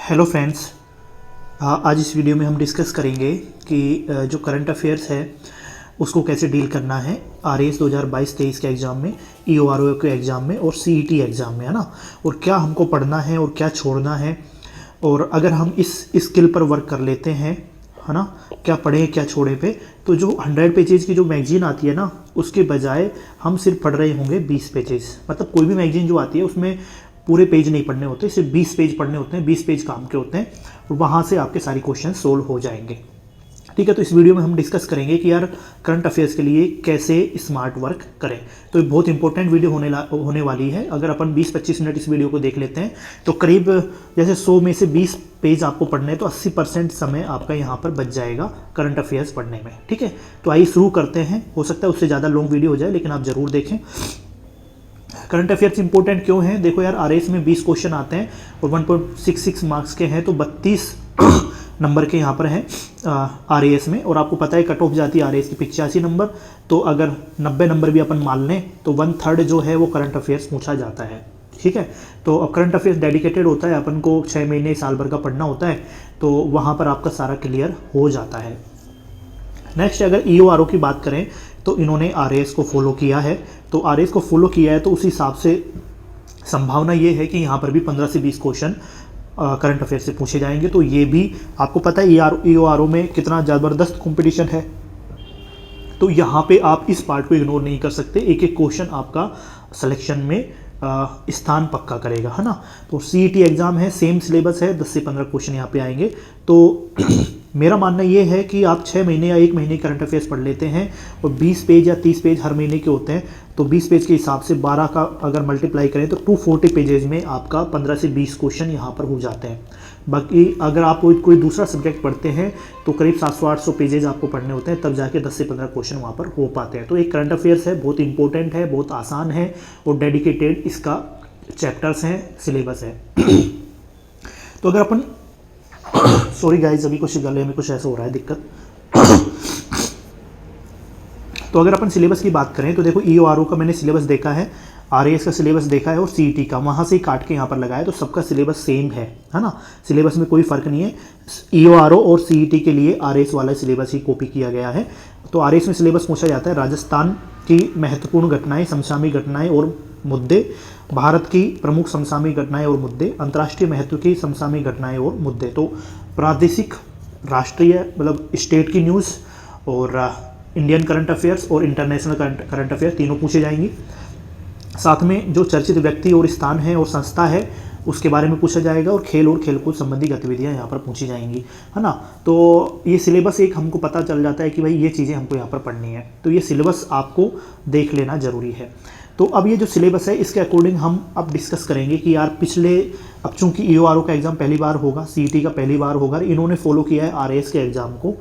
Hello friends, आज इस video में हम डिस्कस करेंगे कि जो करंट अफेयर्स है उसको कैसे डील करना है आरएएस 2022-23 के एग्ज़ाम में, ईओआरओ के एग्ज़ाम में और सीईटी एग्ज़ाम में, है ना। और क्या हमको पढ़ना है और क्या छोड़ना है, और अगर हम इस स्किल पर वर्क कर लेते हैं, है ना, क्या पढ़ें क्या छोड़ें पे, तो जो 100 पेजेस की जो मैगजीन आती है ना, उसके बजाय हम सिर्फ पढ़ रहे होंगे 20 पेजेस। मतलब कोई भी मैगजीन जो आती है उसमें पूरे पेज नहीं पढ़ने होते, सिर्फ 20 पेज पढ़ने होते हैं, 20 पेज काम के होते हैं, और वहाँ से आपके सारे क्वेश्चन सोल्व हो जाएंगे। ठीक है, तो इस वीडियो में हम डिस्कस करेंगे कि यार करंट अफेयर्स के लिए कैसे स्मार्ट वर्क करें। तो ये बहुत इंपॉर्टेंट वीडियो होने वाली है। अगर अपन 20-25 मिनट इस वीडियो को देख लेते हैं तो करीब जैसे 100 में से 20 पेज आपको पढ़ने हैं, तो 80% समय आपका यहाँ पर बच जाएगा करंट अफेयर्स पढ़ने में। ठीक है, तो आइए शुरू करते हैं। हो सकता है उससे ज़्यादा लॉन्ग वीडियो हो जाए, लेकिन आप ज़रूर देखें। करंट अफेयर्स इंपॉर्टेंट क्यों है? देखो यार, आरएएस में 20 क्वेश्चन आते हैं और 1.66 मार्क्स के हैं, तो 32 नंबर के यहाँ पर हैं आरएएस में। और आपको पता है कट ऑफ जाती है आरएएस की 85 नंबर। तो अगर 90 नंबर भी अपन मान लें तो 1/3 जो है वो करंट अफेयर्स पूछा जाता है। ठीक है, तो अब करंट अफेयर्स डेडिकेटेड होता है, अपन को 6 महीने साल भर का पढ़ना होता है, तो वहाँ पर आपका सारा क्लियर हो जाता है। नेक्स्ट, अगर ईओआरओ की बात करें तो इन्होंने आरएएस को फॉलो किया है। तो आरएएस को फॉलो किया है तो उस हिसाब से संभावना ये है कि यहाँ पर भी 15 से 20 क्वेश्चन करंट अफेयर से पूछे जाएंगे। तो ये भी आपको पता है ईओआरओ में कितना ज़बरदस्त कंपटीशन है, तो यहाँ पे आप इस पार्ट को इग्नोर नहीं कर सकते। एक एक क्वेश्चन आपका सिलेक्शन में स्थान पक्का करेगा, है ना। तो सीईटी एग्ज़ाम है, सेम सिलेबस है, 10 से 15 क्वेश्चन यहाँ पे आएंगे। तो मेरा मानना ये है कि आप 6 महीने या 1 महीने करंट अफेयर्स पढ़ लेते हैं और 20 पेज या 30 पेज हर महीने के होते हैं, तो 20 पेज के हिसाब से 12 का अगर मल्टीप्लाई करें तो 240 पेजेज में आपका 15 से 20 क्वेश्चन यहाँ पर हो जाते हैं। बाकी अगर आप कोई दूसरा सब्जेक्ट पढ़ते हैं तो करीब 700-800 पेजेज आपको पढ़ने होते हैं, तब जाके 10 से 15 क्वेश्चन वहाँ पर हो पाते हैं। तो एक करंट अफेयर्स है, बहुत इंपॉर्टेंट है, बहुत आसान है और डेडिकेटेड इसका चैप्टर्स हैं, सिलेबस है। तो अगर अपन सॉरी गाइज, अभी कुछ गले में कुछ ऐसा हो रहा है दिक्कत। तो अगर अपन सिलेबस की बात करें तो देखो, ईओआरओ का मैंने सिलेबस देखा है, आरएएस का सिलेबस देखा है और सीईटी का, वहाँ से ही काट के यहाँ पर लगाया, तो सबका सिलेबस सेम है ना। सिलेबस में कोई फ़र्क नहीं है। ईओआरओ और सीईटी के लिए आरएएस वाला सिलेबस ही कॉपी किया गया है। तो आरएएस में सिलेबस पूछा जाता है राजस्थान की महत्वपूर्ण घटनाएं, समसामयिक घटनाएं और मुद्दे, भारत की प्रमुख समसामयिक घटनाएं और मुद्दे, अंतर्राष्ट्रीय महत्व की समसामयिक घटनाएं और मुद्दे। तो प्रादेशिक, राष्ट्रीय मतलब स्टेट की न्यूज़ और इंडियन करंट अफेयर्स और इंटरनेशनल करंट अफेयर तीनों पूछे जाएंगी। साथ में जो चर्चित व्यक्ति और स्थान है और संस्था है उसके बारे में पूछा जाएगा, और खेल और खेलकूद संबंधी गतिविधियां यहाँ पर पूछी जाएंगी, है ना। तो ये सिलेबस एक हमको पता चल जाता है कि भाई ये चीज़ें हमको यहाँ पर पढ़नी है, तो ये सिलेबस आपको देख लेना ज़रूरी है। तो अब ये जो सिलेबस है इसके अकॉर्डिंग हम अब डिस्कस करेंगे कि यार पिछले, अब चूंकि ईओआरओ का एग्ज़ाम पहली बार होगा, सीईटी का पहली बार होगा, इन्होंने फॉलो किया है आरएएस के एग्ज़ाम को,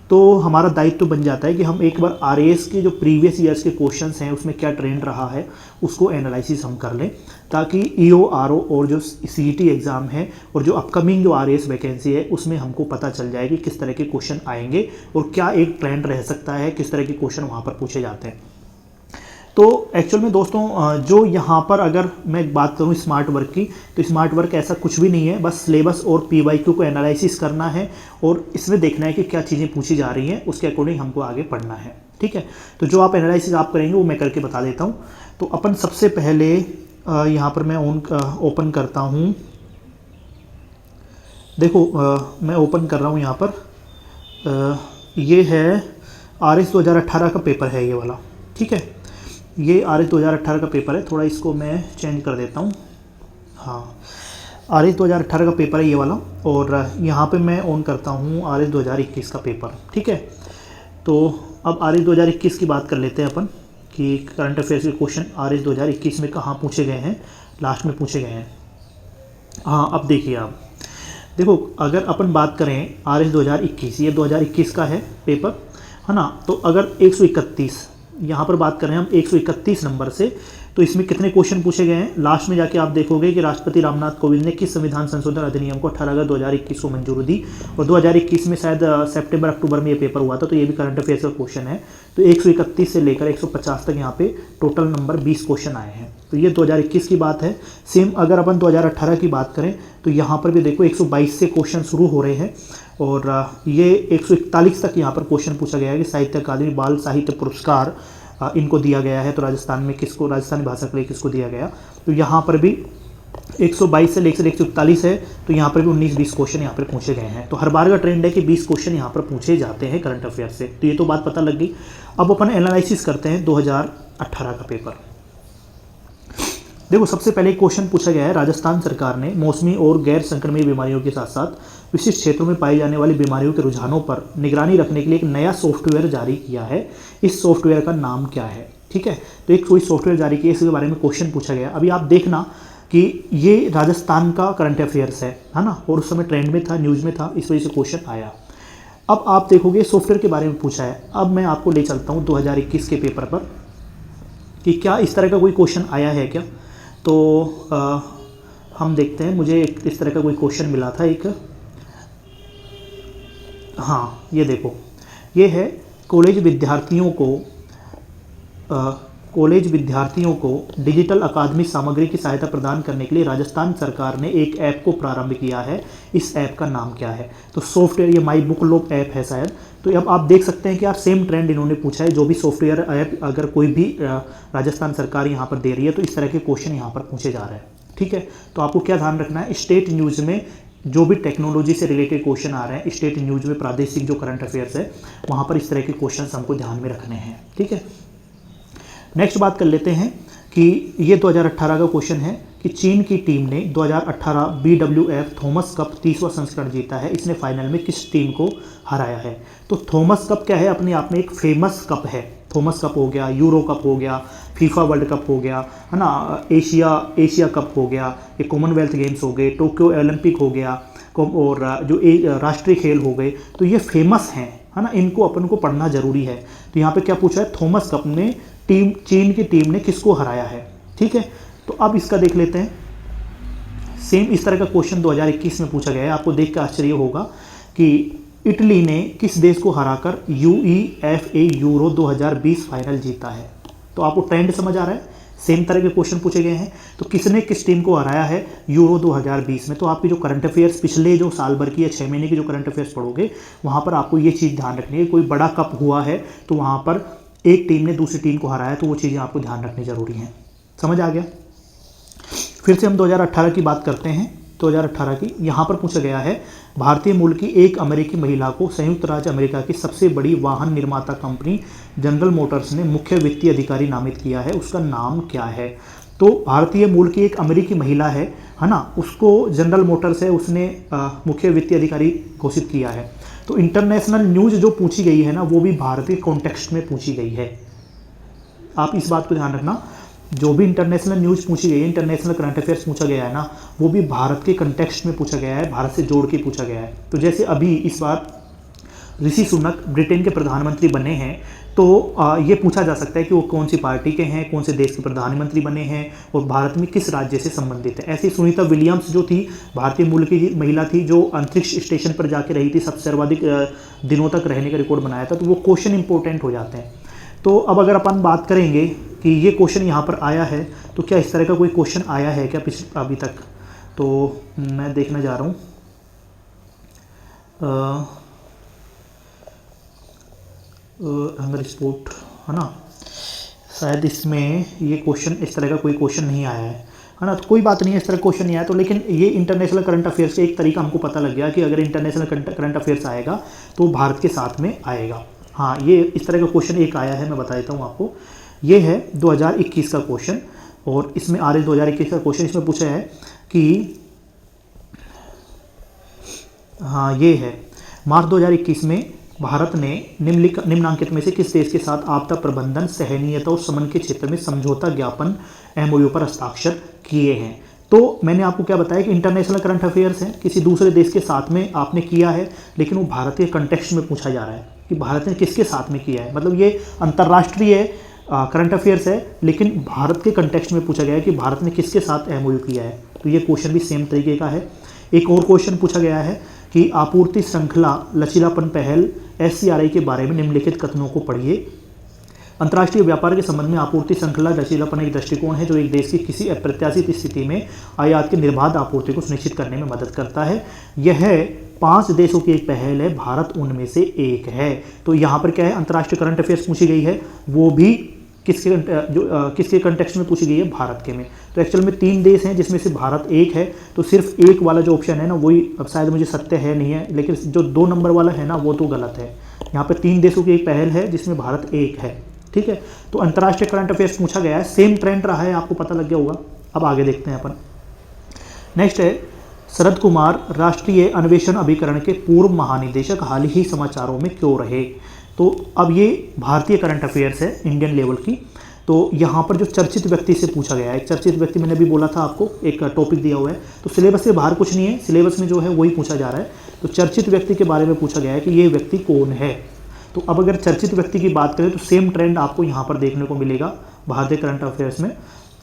तो हमारा दायित्व तो बन जाता है कि हम एक बार आरएएस के जो प्रीवियस ईयर्स के क्वेश्चंस हैं उसमें क्या ट्रेंड रहा है उसको एनालिसिस हम कर लें, ताकि ईओआरओ और जो सीईटी एग्ज़ाम है और जो अपकमिंग जो आरएएस वैकेंसी है उसमें हमको पता चल जाए कि किस तरह के क्वेश्चन आएंगे और क्या एक ट्रेंड रह सकता है, किस तरह के क्वेश्चन वहाँ पर पूछे जाते हैं। तो एक्चुअल में दोस्तों, जो यहाँ पर अगर मैं बात करूँ स्मार्ट वर्क की, तो स्मार्ट वर्क ऐसा कुछ भी नहीं है, बस सिलेबस और पीवाईक्यू को एनालिसिस करना है और इसमें देखना है कि क्या चीज़ें पूछी जा रही हैं, उसके अकॉर्डिंग हमको आगे पढ़ना है। ठीक है, तो जो आप एनालिसिस आप करेंगे वो मैं करके बता देता हूँ। तो अपन सबसे पहले यहाँ पर मैं ओपन करता हूँ। देखो, मैं ओपन कर रहा हूँ यहाँ पर, ये है आरएएस 2018 का पेपर है ये वाला। ठीक है, ये आरएएस 2018 का पेपर है, थोड़ा इसको मैं चेंज कर देता हूँ। हाँ, आरएएस 2018 का पेपर है ये वाला, और यहाँ पे मैं ऑन करता हूँ आरएएस 2021 का पेपर। ठीक है, तो अब आरएएस 2021 की बात कर लेते हैं अपन कि करंट अफेयर्स के क्वेश्चन आरएएस 2021 में कहाँ पूछे गए हैं, लास्ट में पूछे गए हैं। हाँ, अब देखिए, आप देखो, अगर अपन बात करें आरएएस 2021, ये 2021 का है पेपर, है ना। तो अगर 131 यहाँ पर बात करें हम 131 नंबर से, तो इसमें कितने क्वेश्चन पूछे गए हैं, लास्ट में जाके आप देखोगे कि राष्ट्रपति रामनाथ कोविंद ने किस संविधान संशोधन अधिनियम को 18 अगस्त 2021 को मंजूरी दी, और 2021 में शायद सितंबर अक्टूबर में ये पेपर हुआ था, तो ये भी करंट अफेयर्स का क्वेश्चन है। तो 131 से लेकर 150 तक यहाँ पे टोटल नंबर 20 क्वेश्चन आए हैं। तो ये 2021 की बात है। सेम अगर अपन 2018 की बात करें तो यहाँ पर भी देखो 122 से क्वेश्चन शुरू हो रहे हैं और ये 141 तक यहाँ पर क्वेश्चन पूछा गया है कि साहित्य अकादमी बाल साहित्य पुरस्कार इनको दिया गया है, तो राजस्थान में किसको, राजस्थानी भाषा के लिए किसको दिया गया। तो यहाँ पर भी 122 से लेकर 141 है, तो यहाँ पर भी 19-20 क्वेश्चन यहाँ पर पूछे गए हैं। तो हर बार का ट्रेंड है कि 20 क्वेश्चन यहाँ पर पूछे जाते हैं करंट अफेयर से। तो ये तो बात पता लग गई। अब अपन एनालिसिस करते हैं 2018 का पेपर। देखो सबसे पहले क्वेश्चन पूछा गया है, राजस्थान सरकार ने मौसमी और गैर संक्रमणीय बीमारियों के साथ साथ विशिष्ट क्षेत्रों में पाई जाने वाली बीमारियों के रुझानों पर निगरानी रखने के लिए एक नया सॉफ्टवेयर जारी किया है। इस सॉफ्टवेयर का नाम क्या है? ठीक है, तो एक कोई सॉफ्टवेयर जारी किया, इसके बारे में क्वेश्चन पूछा गया। अभी आप देखना कि ये राजस्थान का करंट अफेयर्स है ना, और उस समय ट्रेंड में था, न्यूज़ में था, इस वजह से क्वेश्चन आया। अब आप देखोगे सॉफ्टवेयर के बारे में पूछा है। अब मैं आपको ले चलता हूँ 2021 के पेपर पर कि क्या इस तरह का कोई क्वेश्चन आया है क्या। तो हम देखते हैं, मुझे इस तरह का कोई क्वेश्चन मिला था एक, हाँ ये देखो, ये है कॉलेज विद्यार्थियों को डिजिटल अकादमिक सामग्री की सहायता प्रदान करने के लिए राजस्थान सरकार ने एक ऐप को प्रारंभ किया है। इस ऐप का नाम क्या है? तो सॉफ्टवेयर, ये माई बुक लोप ऐप है शायद। तो अब आप देख सकते हैं कि यार सेम ट्रेंड इन्होंने पूछा है। जो भी सॉफ्टवेयर ऐप अगर कोई भी राजस्थान सरकार यहाँ पर दे रही है तो इस तरह के क्वेश्चन यहाँ पर पूछे जा रहे हैं। ठीक है, तो आपको क्या ध्यान रखना है, स्टेट न्यूज़ में जो भी टेक्नोलॉजी से रिलेटेड क्वेश्चन आ रहे हैं, स्टेट न्यूज़ में प्रादेशिक जो करंट अफेयर्स है वहाँ पर इस तरह के क्वेश्चन हमको ध्यान में रखने हैं। ठीक है, नेक्स्ट बात कर लेते हैं कि ये 2018 का क्वेश्चन है कि चीन की टीम ने 2018 BWF थॉमस कप 30वां संस्करण जीता है। इसने फाइनल में किस टीम को हराया है? तो थॉमस कप क्या है, अपने आप में एक फेमस कप है। थॉमस कप हो गया, यूरो कप हो गया, फीफा वर्ल्ड कप हो गया, है ना, एशिया कप हो गया, ये कॉमनवेल्थ गेम्स हो गए, टोक्यो ओलंपिक हो गया, और जो राष्ट्रीय खेल हो गए, तो ये फेमस हैं, है ना, इनको अपन को पढ़ना जरूरी है। तो यहाँ पे क्या पूछा है, थॉमस कप में चीन की टीम ने किसको हराया है। ठीक है, तो अब इसका देख लेते हैं। सेम इस तरह का क्वेश्चन 2021 में पूछा गया है। आपको देख कर आश्चर्य होगा कि इटली ने किस देश को हराकर UEFA यूरो 2020 फाइनल जीता है। तो आपको ट्रेंड समझ आ रहा है, सेम तरह के क्वेश्चन पूछे गए हैं। तो किसने किस टीम को हराया है यूरो 2020 में। तो आपकी जो करंट अफेयर्स पिछले जो साल भर की या 6 महीने की जो करंट अफेयर्स पढ़ोगे वहाँ पर आपको ये चीज़ ध्यान रखनी है। कोई बड़ा कप हुआ है तो वहाँ पर एक टीम ने दूसरी टीम को हराया, तो वो चीज़ें आपको ध्यान रखनी जरूरी हैं। समझ आ गया। फिर से हम 2018 की बात करते हैं। 2018 की यहाँ पर पूछा गया है, भारतीय मूल की एक अमेरिकी महिला को संयुक्त राज्य अमेरिका की सबसे बड़ी वाहन निर्माता कंपनी जनरल मोटर्स ने मुख्य वित्तीय अधिकारी नामित किया है। उसका नाम क्या है? तो भारतीय मूल की एक अमेरिकी महिला है ना, उसको जनरल मोटर्स है, उसने मुख्य वित्तीय अधिकारी घोषित किया है। तो इंटरनेशनल न्यूज़ जो पूछी गई है ना, वो भी भारतीय कॉन्टेक्स्ट में पूछी गई है। आप इस बात को ध्यान रखना, जो भी इंटरनेशनल न्यूज़ पूछी गई है, इंटरनेशनल करंट अफेयर्स पूछा गया है ना, वो भी भारत के कंटेक्स्ट में पूछा गया है, भारत से जोड़ के पूछा गया है। तो जैसे अभी इस बार ऋषि सुनक ब्रिटेन के प्रधानमंत्री बने हैं, तो ये पूछा जा सकता है कि वो कौन सी पार्टी के हैं, कौन से देश के प्रधानमंत्री बने हैं और भारत में किस राज्य से संबंधित है। ऐसे सुनीता विलियम्स जो थी, भारतीय मूल की महिला थी, जो अंतरिक्ष स्टेशन पर जाके रही थी, सबसे सर्वाधिक दिनों तक रहने का रिकॉर्ड बनाया था। तो वो क्वेश्चन इंपॉर्टेंट हो जाते हैं। तो अब अगर अपन बात करेंगे कि ये क्वेश्चन यहाँ पर आया है, तो क्या इस तरह का कोई क्वेश्चन आया है क्या अभी तक? तो मैं देखने जा रहा हूँ। हंगर स्पोर्ट है ना, शायद इसमें ये क्वेश्चन इस तरह का कोई क्वेश्चन नहीं आया है ना। तो कोई बात नहीं है, इस तरह क्वेश्चन नहीं आया तो, लेकिन ये इंटरनेशनल करंट अफेयर्स का एक तरीका हमको पता लग गया कि अगर इंटरनेशनल करंट अफेयर्स आएगा तो भारत के साथ में आएगा। हाँ, ये इस तरह का क्वेश्चन एक आया है, मैं बता देता हूँ आपको। ये है 2021 का क्वेश्चन, और इसमें आ रहे 2021 का क्वेश्चन। इसमें पूछा है कि हाँ, ये है मार्च 2021 में भारत ने निम्नांकित में से किस देश के साथ आपदा प्रबंधन, सहनीयता और समन्वय के क्षेत्र में समझौता ज्ञापन MOU पर हस्ताक्षर किए हैं। तो मैंने आपको क्या बताया कि इंटरनेशनल करंट अफेयर्स है, किसी दूसरे देश के साथ में आपने किया है, लेकिन वो भारत के कंटेक्स्ट में पूछा जा रहा है कि भारत ने किसके साथ में किया है। मतलब ये अंतर्राष्ट्रीय करंट अफेयर्स है, लेकिन भारत के कंटेक्स्ट में पूछा गया है कि भारत ने किसके साथ MOU किया है। तो ये क्वेश्चन भी सेम तरीके का है। एक और क्वेश्चन पूछा गया है कि आपूर्ति श्रृंखला लचीलापन पहल SCRI के बारे में निम्नलिखित कथनों को पढ़िए। अंतर्राष्ट्रीय व्यापार के संबंध में आपूर्ति श्रृंखला लचीलापन एक दृष्टिकोण है जो एक देश की किसी अप्रत्याशित स्थिति में आयात की निर्बाध आपूर्ति को सुनिश्चित करने में मदद करता है। यह 5 देशों की एक पहल है, भारत उनमें से एक है। तो यहाँ पर क्या है, अंतर्राष्ट्रीय करंट अफेयर्स पूछी गई है, वो भी किसके कंटेक्स्ट में पूछी गई है, भारत के में। तो एक्चुअल में 3 देश हैं जिसमें से भारत एक है, तो सिर्फ एक वाला जो ऑप्शन है ना वही अब शायद मुझे सत्य है नहीं है, लेकिन जो 2 नंबर वाला है ना वो तो गलत है। यहाँ पे 3 देशों की एक पहल है जिसमें भारत एक है, ठीक है। तो अंतर्राष्ट्रीय करंट अफेयर्स पूछा गया है, सेम ट्रेंड रहा है, आपको पता लग गया होगा। अब आगे देखते हैं अपन। नेक्स्ट है शरद कुमार राष्ट्रीय अन्वेषण अभिकरण के पूर्व महानिदेशक हाल ही समाचारों में क्यों रहे। तो अब ये भारतीय करंट अफेयर्स है इंडियन लेवल की। तो यहाँ पर जो चर्चित व्यक्ति से पूछा गया है, एक चर्चित व्यक्ति मैंने अभी बोला था आपको, एक टॉपिक दिया हुआ है, तो सिलेबस से बाहर कुछ नहीं है, सिलेबस में जो है वही पूछा जा रहा है। तो चर्चित व्यक्ति के बारे में पूछा गया है कि ये व्यक्ति कौन है। तो अब अगर चर्चित व्यक्ति की बात करें तो सेम ट्रेंड आपको यहाँ पर देखने को मिलेगा भारतीय करंट अफेयर्स में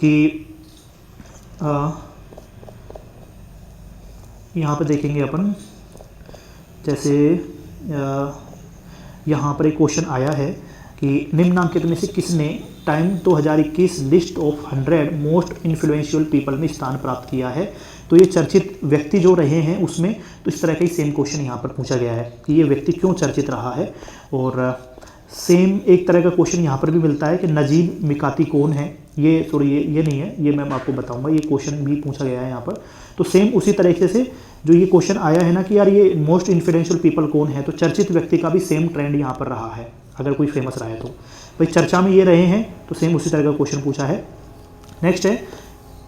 कि यहाँ पर देखेंगे अपन, जैसे यहाँ पर एक क्वेश्चन आया है कि निम्नलिखित में से किसने time 2021 list of 100 most influential people में स्थान प्राप्त किया है। तो ये चर्चित व्यक्ति जो रहे हैं उसमें, तो इस तरह का ही सेम क्वेश्चन यहाँ पर पूछा गया है कि ये व्यक्ति क्यों चर्चित रहा है। और सेम एक तरह का क्वेश्चन यहाँ पर भी मिलता है कि नजीब मिकाती कौन है। ये सॉरी ये नहीं है, ये मैं आपको बताऊंगा, ये क्वेश्चन भी पूछा गया है यहाँ पर। तो सेम उसी तरीके से जो ये क्वेश्चन आया है ना कि यार ये मोस्ट इन्फ्लुएंशियल पीपल कौन है, तो चर्चित व्यक्ति का भी सेम ट्रेंड यहाँ पर रहा है। अगर कोई फेमस रहा है तो भाई चर्चा में ये रहे हैं, तो सेम उसी तरह का क्वेश्चन पूछा है। नेक्स्ट है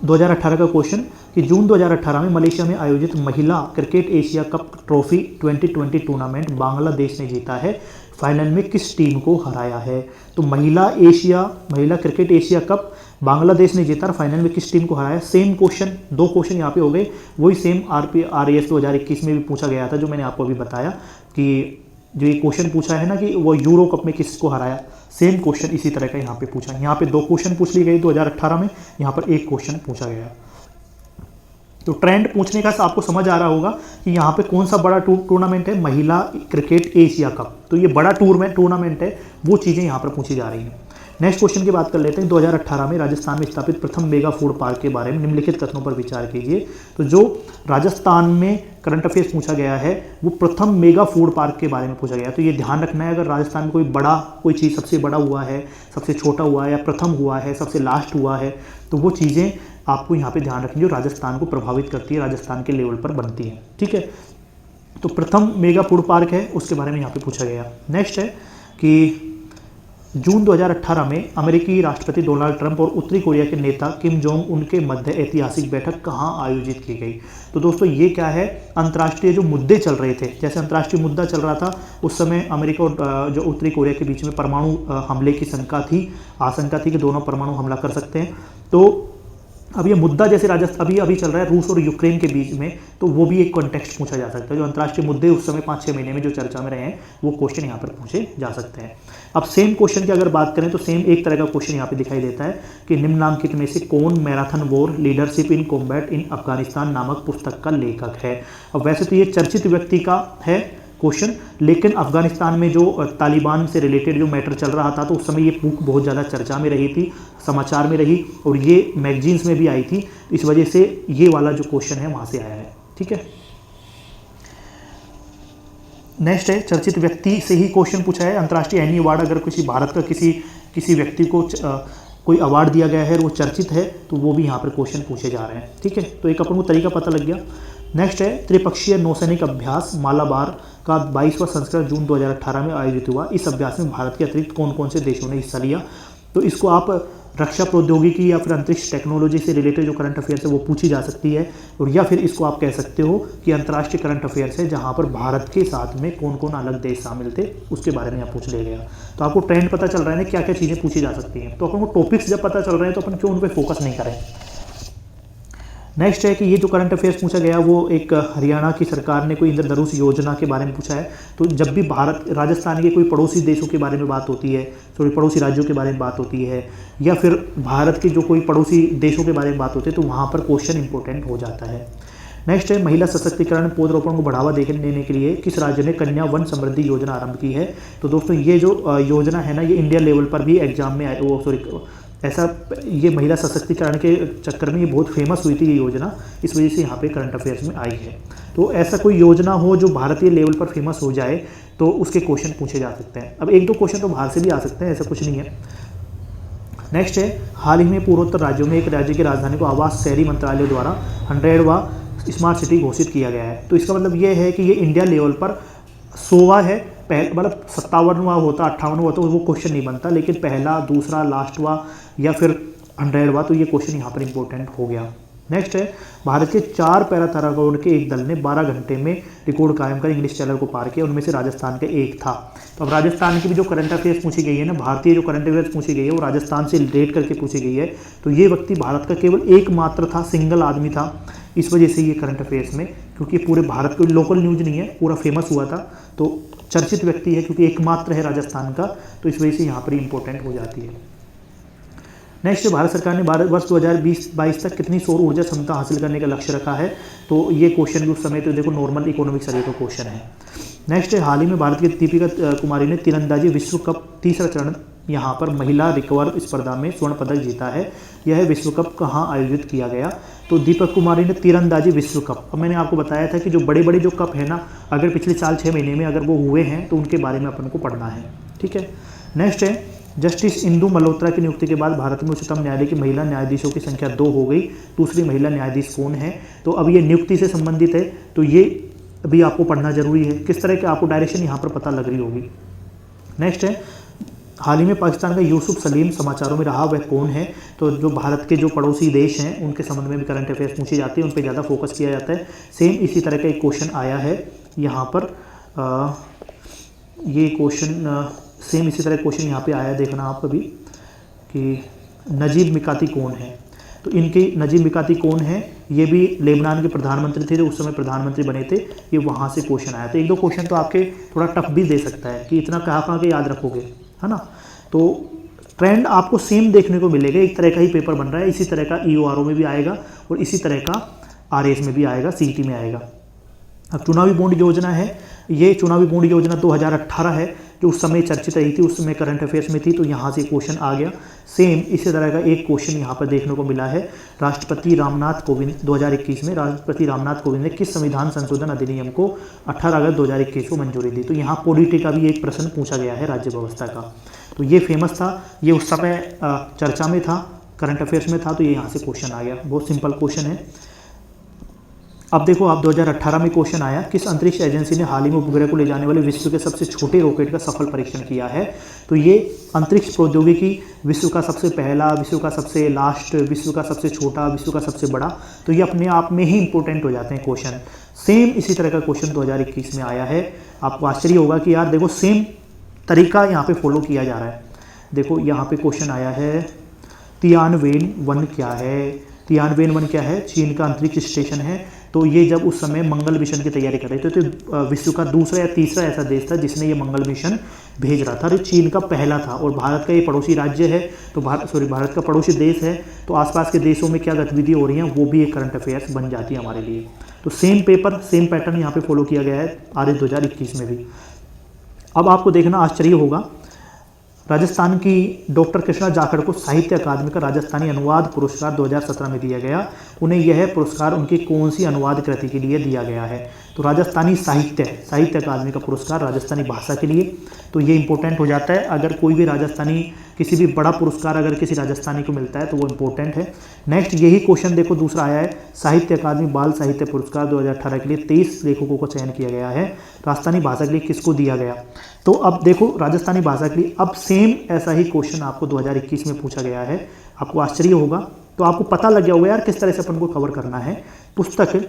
2018 का क्वेश्चन कि जून 2018 में मलेशिया में आयोजित महिला cricket Asia cup trophy 2020 tournament Bangladesh ने जीता है, फाइनल में किस टीम को हराया है। तो महिला क्रिकेट एशिया कप बांग्लादेश ने जीता और फाइनल में किस टीम को हराया। सेम क्वेश्चन, 2 क्वेश्चन यहाँ पे हो गए, वही सेम RAS 2021 में भी पूछा गया था, जो मैंने आपको अभी बताया कि जो ये क्वेश्चन पूछा है ना कि वो यूरो कप में किसको हराया, सेम क्वेश्चन इसी तरह का यहाँ पे पूछा। यहाँ पे 2 क्वेश्चन पूछ लिए गए 2018 में, यहाँ पर 1 क्वेश्चन पूछा गया। तो ट्रेंड पूछने का आपको समझ आ रहा होगा कि यहाँ पे कौन सा बड़ा टूर्नामेंट है, महिला क्रिकेट एशिया कप। तो ये बड़ा टूर्नामेंट है, वो चीज़ें यहाँ पर पूछी जा रही हैं। नेक्स्ट क्वेश्चन की बात कर लेते हैं। 2018 में राजस्थान में स्थापित प्रथम मेगा फूड पार्क के बारे में निम्नलिखित कथनों पर विचार कीजिए। तो जो राजस्थान में करंट अफेयर्स पूछा गया है वो प्रथम मेगा फूड पार्क के बारे में पूछा गया है। तो ये ध्यान रखना है, अगर राजस्थान में कोई चीज़ सबसे बड़ा हुआ है, सबसे छोटा हुआ है, या प्रथम हुआ है, सबसे लास्ट हुआ है, तो वो चीज़ें आपको यहाँ पे ध्यान रखनी जो राजस्थान को प्रभावित करती है, राजस्थान के लेवल पर बनती है, ठीक है। तो प्रथम मेगा फूड पार्क है, उसके बारे में यहाँ पे पूछा गया। नेक्स्ट है कि जून 2018 में अमेरिकी राष्ट्रपति डोनाल्ड ट्रंप और उत्तरी कोरिया के नेता किम जोंग उन के मध्य ऐतिहासिक बैठक कहाँ आयोजित की गई। तो दोस्तों ये क्या है, अंतर्राष्ट्रीय जो मुद्दे चल रहे थे, जैसे अंतर्राष्ट्रीय मुद्दा चल रहा था उस समय अमेरिका और जो उत्तरी कोरिया के बीच में परमाणु हमले की आशंका थी कि दोनों परमाणु हमला कर सकते हैं। तो अब ये मुद्दा जैसे अभी चल रहा है रूस और यूक्रेन के बीच में, तो वो भी एक कॉन्टेक्स्ट पूछा जा सकता है। जो अंतर्राष्ट्रीय मुद्दे उस समय 5-6 महीने में जो चर्चा में रहे हैं वो क्वेश्चन यहाँ पर पूछे जा सकते हैं। अब सेम क्वेश्चन की अगर बात करें तो सेम एक तरह का क्वेश्चन यहाँ पे दिखाई देता है कि निम्नलिखित में से कौन marathon war leadership in combat in Afghanistan नामक पुस्तक का लेखक है। अब वैसे तो ये चर्चित व्यक्ति का है क्वेश्चन, लेकिन अफगानिस्तान में जो तालिबान से रिलेटेड जो मैटर चल रहा था तो उस समय ये बुक बहुत ज़्यादा चर्चा में रही थी, समाचार में रही, और ये मैगजीन्स में भी आई थी। इस वजह से ये वाला जो क्वेश्चन है वहाँ से आया है, ठीक है। नेक्स्ट है चर्चित व्यक्ति से ही क्वेश्चन पूछा है। अंतर्राष्ट्रीय एनी अवार्ड, अगर किसी भारत का किसी व्यक्ति को कोई अवार्ड दिया गया है और वो चर्चित है तो वो भी यहाँ पर क्वेश्चन पूछे जा रहे हैं, ठीक है। तो एक अपन को तरीका पता लग गया। नेक्स्ट है त्रिपक्षीय नौसैनिक अभ्यास मालाबार का 22वां संस्करण जून 2018 में आयोजित हुआ। इस अभ्यास में भारत के अतिरिक्त कौन कौन से देशों ने हिस्सा लिया। तो इसको आप रक्षा प्रौद्योगिकी या फिर अंतरिक्ष टेक्नोलॉजी से रिलेटेड जो करंट अफेयर्स है वो पूछी जा सकती है, और या फिर इसको आप कह सकते हो कि अंतर्राष्ट्रीय करंट अफेयर्स है जहाँ पर भारत के साथ में कौन कौन अलग देश शामिल थे उसके बारे में यहाँ पूछ लिया गया। तो आपको ट्रेंड पता चल रहा है ना क्या क्या चीज़ें पूछी जा सकती हैं। तो अपन को टॉपिक्स जब पता चल रहे हैं तो अपन क्यों उन पर फोकस नहीं करें। नेक्स्ट है कि ये जो करंट अफेयर्स पूछा गया वो एक हरियाणा की सरकार ने कोई इंद्रधनुष योजना के बारे में पूछा है। तो जब भी राजस्थान के कोई पड़ोसी देशों के बारे में बात होती है, पड़ोसी राज्यों के बारे में बात होती है, या फिर भारत के जो कोई पड़ोसी देशों के बारे में बात होती है, तो वहाँ पर क्वेश्चन इंपॉर्टेंट हो जाता है। नेक्स्ट है महिला सशक्तिकरण पौधरोपण को बढ़ावा देने के लिए किस राज्य ने कन्या वन समृद्धि योजना आरंभ की है। तो दोस्तों ये जो योजना है ना, ये इंडिया लेवल पर भी एग्जाम में ऐसा ये महिला सशक्तिकरण के चक्कर में ये बहुत फेमस हुई थी ये योजना, इस वजह से यहाँ पे करंट अफेयर्स में आई है। तो ऐसा कोई योजना हो जो भारतीय लेवल पर फेमस हो जाए तो उसके क्वेश्चन पूछे जा सकते हैं। अब एक दो क्वेश्चन तो बाहर से भी आ सकते हैं, ऐसा कुछ नहीं है। नेक्स्ट है हाल ही में पूर्वोत्तर राज्यों में एक राज्य की राजधानी को आवास शहरी मंत्रालय द्वारा 100वां स्मार्ट सिटी घोषित किया गया है। तो इसका मतलब ये है कि ये इंडिया लेवल पर 100वां है, मतलब 57वां होता 58वां होता वो क्वेश्चन नहीं बनता, लेकिन पहला दूसरा लास्टवां या फिर 100वां, तो ये क्वेश्चन यहाँ पर इंपॉर्टेंट हो गया। नेक्स्ट है भारत के 4 पैराथैलागोन के एक दल ने 12 घंटे में रिकॉर्ड कायम कर इंग्लिश चैनल को पार किया, उनमें से राजस्थान का एक था। तो अब राजस्थान की भी जो करंट अफेयर्स पूछी गई है ना, भारतीय जो करंट अफेयर्स पूछी गई है वो राजस्थान से रिलेट करके पूछी गई है। तो ये व्यक्ति भारत का केवल एकमात्र था, सिंगल आदमी था, इस वजह से ये करंट अफेयर्स में, क्योंकि पूरे भारत को लोकल न्यूज नहीं है, पूरा फेमस हुआ था, तो चर्चित व्यक्ति है क्योंकि एकमात्र है राजस्थान का, तो इस वजह से यहाँ पर इंपॉर्टेंट हो जाती है। नेक्स्ट, भारत सरकार ने वर्ष 2020-22 तक कितनी सौर ऊर्जा क्षमता हासिल करने का लक्ष्य रखा है। तो ये क्वेश्चन भी उस समय तो देखो नॉर्मल इकोनॉमिक सर्वे का क्वेश्चन है। नेक्स्ट है हाल ही में भारत की दीपिका कुमारी ने तीरंदाजी विश्व कप तीसरा चरण यहाँ पर महिला रिकर्व स्पर्धा में स्वर्ण पदक जीता है। यह विश्व कप कहाँ आयोजित किया गया। तो दीपक कुमारी ने तीरंदाजी विश्व कप, अब मैंने आपको बताया था कि जो बड़े बड़े जो कप है ना, अगर पिछले साल 6 महीने में अगर वो हुए हैं तो उनके बारे में अपन को पढ़ना है, ठीक है। नेक्स्ट है जस्टिस इंदु मल्होत्रा की नियुक्ति के बाद भारत में उच्चतम न्यायालय की महिला न्यायाधीशों की संख्या 2 हो गई। दूसरी महिला न्यायाधीश कौन है। तो अब ये नियुक्ति से संबंधित है, तो ये अभी आपको पढ़ना जरूरी है, किस तरह के आपको डायरेक्शन यहाँ पर पता लग रही होगी। नेक्स्ट है हाल ही में पाकिस्तान का यूसुफ सलीम समाचारों में रहा, वह कौन है। तो जो भारत के जो पड़ोसी देश हैं उनके संबंध में भी करंट अफेयर्स पूछी जाती है, उन पर ज़्यादा फोकस किया जाता है। सेम इसी तरह का एक क्वेश्चन आया है यहाँ पर, ये क्वेश्चन सेम इसी तरह क्वेश्चन यहाँ पे आया, देखना आप अभी कि नजीब मिकाती कौन है। तो इनके नजीब मिकाती कौन है, ये भी लेबनान के प्रधानमंत्री थे, जो उस समय प्रधानमंत्री बने थे, ये वहाँ से क्वेश्चन आया। तो एक दो क्वेश्चन तो आपके थोड़ा टफ भी दे सकता है कि इतना कहाँ के याद रखोगे, है ना। तो ट्रेंड आपको सेम देखने को मिलेगा, एक तरह का ही पेपर बन रहा है, इसी तरह का EORO में भी आएगा और इसी तरह का RAS में भी आएगा, CET में आएगा। अब चुनावी बॉन्ड योजना है, ये चुनावी बॉन्ड योजना 2018 है, जो उस समय चर्चित रही थी, उस समय करंट अफेयर्स में थी, तो यहाँ से क्वेश्चन आ गया। सेम इसी तरह का एक क्वेश्चन यहाँ पर देखने को मिला है। राष्ट्रपति रामनाथ कोविंद 2021 में राष्ट्रपति रामनाथ कोविंद ने किस संविधान संशोधन अधिनियम को 18 अगस्त 2021 को मंजूरी दी। तो यहाँ पॉलिटी का भी एक प्रश्न पूछा गया है, राज्य व्यवस्था का। तो ये फेमस था, ये उस समय चर्चा में था, करंट अफेयर्स में था, तो ये यहाँ से क्वेश्चन आ गया। बहुत सिंपल क्वेश्चन है। अब देखो आप 2018 में क्वेश्चन आया, किस अंतरिक्ष एजेंसी ने हाल ही में उपग्रह को ले जाने वाले विश्व के सबसे छोटे रॉकेट का सफल परीक्षण किया है। तो ये अंतरिक्ष प्रौद्योगिकी, विश्व का सबसे पहला, विश्व का सबसे लास्ट, विश्व का सबसे छोटा, विश्व का सबसे बड़ा, तो ये अपने आप में ही इंपॉर्टेंट हो जाते हैं क्वेश्चन। सेम इसी तरह का क्वेश्चन 2021 में आया है। आपको आश्चर्य होगा कि यार देखो सेम तरीका यहाँ पे फॉलो किया जा रहा है। देखो यहाँ पे क्वेश्चन आया है, तियानवेन-1 क्या है। तियानवेन-1 क्या है, चीन का अंतरिक्ष स्टेशन है। तो ये जब उस समय मंगल मिशन की तैयारी कर रहे थे, तो विश्व का दूसरा या तीसरा ऐसा देश था जिसने ये मंगल मिशन भेज रहा था, और चीन का पहला था। और भारत का ये पड़ोसी राज्य है, तो भारत का पड़ोसी देश है, तो आसपास के देशों में क्या गतिविधि हो रही हैं वो भी एक करंट अफेयर्स बन जाती है हमारे लिए। तो सेम पेपर, सेम पैटर्न यहाँ पे फॉलो किया गया है RAS 2021 में भी। अब आपको देखना आश्चर्य होगा, राजस्थान की डॉक्टर कृष्णा जाखड़ को साहित्य अकादमी का राजस्थानी अनुवाद पुरस्कार 2017 में दिया गया। उन्हें यह पुरस्कार उनकी कौन सी अनुवाद कृति के लिए दिया गया है। तो राजस्थानी साहित्य अकादमी का पुरस्कार राजस्थानी भाषा के लिए, तो ये इंपॉर्टेंट हो जाता है। अगर कोई भी राजस्थानी किसी भी बड़ा पुरस्कार अगर किसी राजस्थानी को मिलता है तो वो इंपॉर्टेंट है। नेक्स्ट यही क्वेश्चन देखो दूसरा आया है, साहित्य अकादमी बाल साहित्य पुरस्कार 2018 के लिए 23 लेखकों को चयन किया गया है। राजस्थानी भाषा के लिए किसको दिया गया। तो अब देखो राजस्थानी भाषा के लिए अब सेम ऐसा ही क्वेश्चन आपको 2021 में पूछा गया है। आपको आश्चर्य होगा, तो आपको पता लग गया होगा यार किस तरह से अपन को कवर करना है। पुस्तक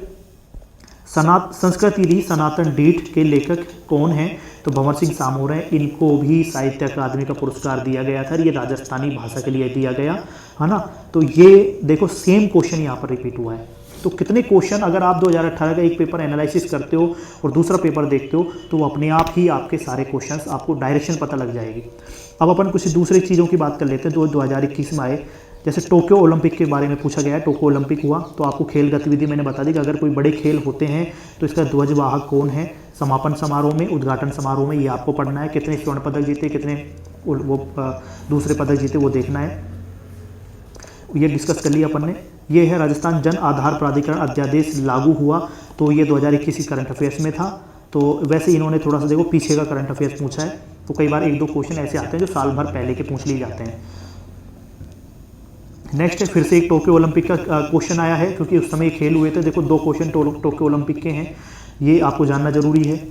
संस्कृति दी सनातन डीठ के लेखक कौन हैं। तो भंवर सिंह सामोर हैं, इनको भी साहित्य अकादमी का पुरस्कार दिया गया था। ये राजस्थानी भाषा के लिए दिया गया है ना। तो ये देखो सेम क्वेश्चन यहाँ पर रिपीट हुआ है। तो कितने क्वेश्चन अगर आप 2018 का एक पेपर एनालिसिस करते हो और दूसरा पेपर देखते हो तो वो अपने आप ही आपके सारे क्वेश्चंस आपको डायरेक्शन पता लग जाएगी। अब अपन कुछ दूसरी चीज़ों की बात कर लेते हैं जो 2021 में आए। जैसे टोक्यो ओलंपिक के बारे में पूछा गया है, टोक्यो ओलंपिक हुआ तो आपको खेल गतिविधि मैंने बता दी कि अगर कोई बड़े खेल होते हैं तो इसका ध्वजवाहक कौन है, समापन समारोह में, उद्घाटन समारोह में, ये आपको पढ़ना है। कितने स्वर्ण पदक जीते, कितने वो दूसरे पदक जीते, वो देखना है। ये डिस्कस कर लिया अपन ने। ये है राजस्थान जन आधार प्राधिकरण अध्यादेश लागू हुआ, तो ये 2021 की करंट अफेयर्स में था। तो वैसे इन्होंने थोड़ा सा देखो पीछे का करंट अफेयर्स पूछा है, तो कई बार 1-2 क्वेश्चन ऐसे आते हैं जो साल भर पहले के पूछ लिए जाते हैं। नेक्स्ट है फिर से एक टोक्यो ओलंपिक का क्वेश्चन आया है, क्योंकि उस समय खेल हुए थे। देखो 2 क्वेश्चन टोक्यो ओलंपिक के हैं, ये आपको जानना जरूरी है।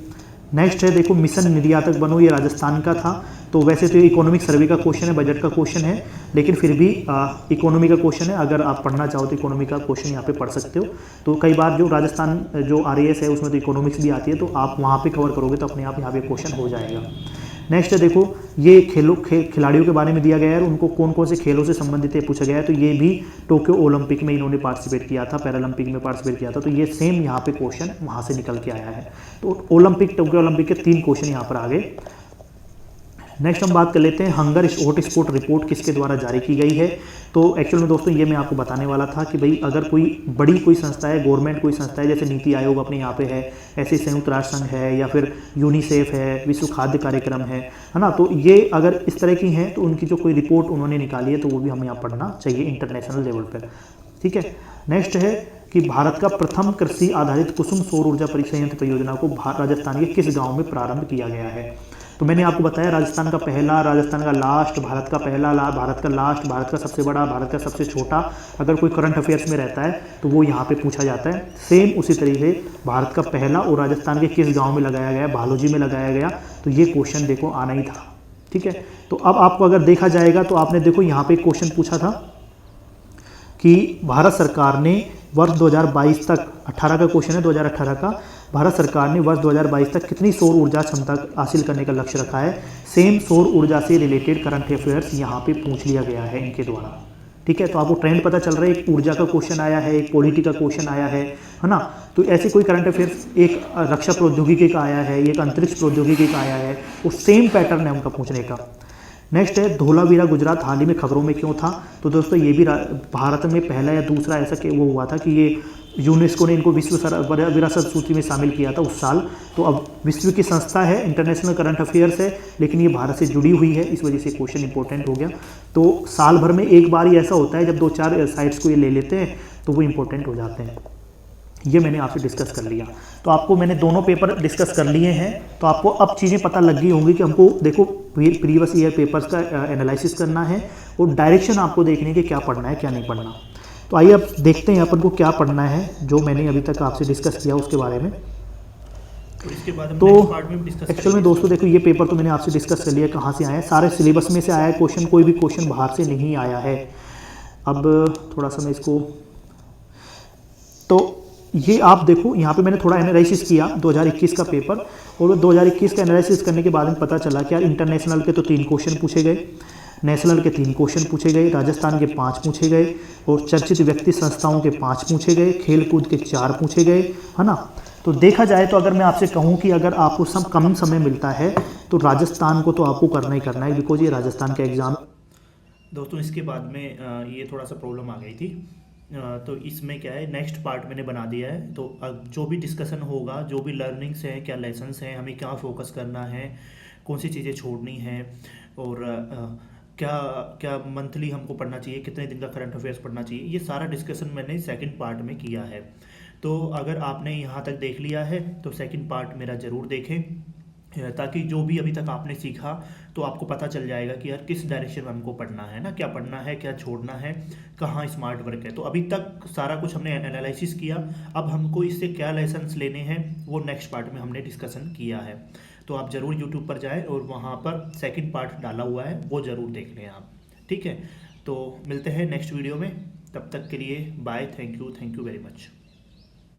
नेक्स्ट है देखो मिशन निर्यातक बनो, ये राजस्थान का था। तो वैसे तो ये इकोनॉमिक सर्वे का क्वेश्चन है, बजट का क्वेश्चन है, लेकिन फिर भी इकोनॉमी का क्वेश्चन है। अगर आप पढ़ना चाहो तो इकोनॉमी का क्वेश्चन यहाँ पे पढ़ सकते हो। तो कई बार जो राजस्थान जो RAS है उसमें तो इकोनॉमिक्स भी आती है, तो आप वहाँ पे कवर करोगे तो अपने आप यहाँ पे क्वेश्चन हो जाएगा। नेक्स्ट है देखो ये खिलाड़ियों के बारे में दिया गया है, उनको कौन कौन से खेलों से संबंधित है पूछा गया है। तो ये भी टोक्यो ओलंपिक में इन्होंने पार्टिसिपेट किया था, पैरालंपिक में पार्टिसिपेट किया था, तो ये सेम यहाँ पे क्वेश्चन वहाँ से निकल के आया है। तो टोक्यो ओलंपिक के 3 क्वेश्चन यहाँ पर आ गए। नेक्स्ट हम बात कर लेते हैं हंगर हॉटस्पॉट रिपोर्ट किसके द्वारा जारी की गई है। तो एक्चुअल में दोस्तों ये मैं आपको बताने वाला था कि भाई अगर कोई बड़ी कोई संस्था है, गवर्नमेंट कोई संस्था है, जैसे नीति आयोग अपने यहाँ पे है, ऐसे संयुक्त राष्ट्र संघ है, या फिर यूनिसेफ है, विश्व खाद्य कार्यक्रम है ना, तो ये अगर इस तरह की हैं तो उनकी जो कोई रिपोर्ट उन्होंने निकाली है तो वो भी हमें यहाँ पढ़ना चाहिए इंटरनेशनल लेवल पर। ठीक है। नेक्स्ट है कि भारत का प्रथम कृषि आधारित कुसुम सौर ऊर्जा संयंत्र परियोजना को राजस्थान के किस गाँव में प्रारंभ किया गया है। तो मैंने आपको बताया राजस्थान का पहला, राजस्थान का लास्ट, भारत का पहला, भारत का लास्ट, भारत का सबसे बड़ा, भारत का सबसे छोटा, अगर कोई करंट अफेयर्स में रहता है तो वो यहाँ पे पूछा जाता है। सेम उसी तरीके से भारत का पहला और राजस्थान के किस गांव में लगाया गया, भालोजी में लगाया गया, तो ये क्वेश्चन देखो आना ही था। ठीक है। तो अब आपको अगर देखा जाएगा तो आपने देखो यहाँ पे क्वेश्चन पूछा था कि भारत सरकार ने वर्ष 2022 तक, 18 का क्वेश्चन है 2018 का, भारत सरकार ने वर्ष 2022 तक कितनी सौर ऊर्जा क्षमता हासिल करने का लक्ष्य रखा है। सेम सौर ऊर्जा से रिलेटेड करंट अफेयर्स यहाँ पे पूछ लिया गया है इनके द्वारा। ठीक है। तो आपको ट्रेंड पता चल रहा है, एक ऊर्जा का क्वेश्चन आया है, एक पॉलिटी का क्वेश्चन आया है ना। तो ऐसे कोई करंट अफेयर्स एक रक्षा प्रौद्योगिकी का आया है, एक अंतरिक्ष प्रौद्योगिकी का आया है, वो सेम पैटर्न है उनका पूछने का। नेक्स्ट है धोलावीरा गुजरात हाल ही में खबरों में क्यों था। तो दोस्तों ये भी भारत में पहला या दूसरा ऐसा कि वो हुआ था कि ये यूनेस्को ने इनको विश्व विरासत सूची में शामिल किया था उस साल। तो अब विश्व की संस्था है, इंटरनेशनल करंट अफेयर्स है, लेकिन ये भारत से जुड़ी हुई है, इस वजह से क्वेश्चन इंपॉर्टेंट हो गया। तो साल भर में एक बार ही ऐसा होता है जब 2-4 साइट्स को ये ले लेते हैं तो वो इंपॉर्टेंट हो जाते हैं। ये मैंने आपसे डिस्कस कर लिया। तो आपको मैंने दोनों पेपर डिस्कस कर लिए हैं, तो आपको अब चीज़ें पता लग गई होंगी कि हमको देखो प्रीवियस ईयर पेपर्स का एनालिसिस करना है और डायरेक्शन आपको देखने के क्या पढ़ना है क्या नहीं पढ़ना। तो आइए अब देखते हैं अपन को क्या पढ़ना है, जो मैंने अभी तक आपसे डिस्कस किया उसके बारे में। तो इसके बाद तो एक्चुअल में दोस्तों देखो ये पेपर तो मैंने आपसे डिस्कस कर लिया कहाँ से आया है, सारे सिलेबस में से आया है क्वेश्चन, कोई भी क्वेश्चन बाहर से नहीं आया है। अब थोड़ा सा मैं इसको, तो ये आप देखो यहाँ पे मैंने थोड़ा एनालिसिस किया 2021 का पेपर, और 2021 का एनालिसिस करने के बाद में पता चला कि यार इंटरनेशनल के तो 3 क्वेश्चन पूछे गए, नेशनल के 3 क्वेश्चन पूछे गए, राजस्थान के 5 पूछे गए, और चर्चित व्यक्ति संस्थाओं के 5 पूछे गए, खेल कूद के 4 पूछे गए, है ना। तो देखा जाए तो अगर मैं आपसे कहूँ कि अगर आपको सब कम समय मिलता है तो राजस्थान को तो आपको करना ही करना है, बिकॉज ये राजस्थान का एग्ज़ाम। दोस्तों इसके बाद में ये थोड़ा सा प्रॉब्लम आ गई थी, तो इसमें क्या है नेक्स्ट पार्ट मैंने बना दिया है। तो अब जो भी डिस्कशन होगा, जो भी लर्निंग्स हैं, क्या लेसन्स हैं, हमें क्या फोकस करना है, कौन सी चीज़ें छोड़नी हैं, और क्या क्या मंथली हमको पढ़ना चाहिए, कितने दिन का करंट अफेयर्स पढ़ना चाहिए, ये सारा डिस्कशन मैंने सेकंड पार्ट में किया है। तो अगर आपने यहाँ तक देख लिया है तो सेकंड पार्ट मेरा ज़रूर देखें, ताकि जो भी अभी तक आपने सीखा तो आपको पता चल जाएगा कि यार किस डायरेक्शन में हमको पढ़ना है ना, क्या पढ़ना है, क्या छोड़ना है, कहाँ स्मार्ट वर्क है। तो अभी तक सारा कुछ हमने एनालिसिस किया, अब हमको इससे क्या लेसन्स लेने हैं वो नेक्स्ट पार्ट में हमने डिस्कशन किया है। तो आप ज़रूर यूट्यूब पर जाएँ और वहाँ पर सेकंड पार्ट डाला हुआ है, वो ज़रूर देख लें आप। ठीक है। तो मिलते हैं नेक्स्ट वीडियो में, तब तक के लिए bye, thank you very much.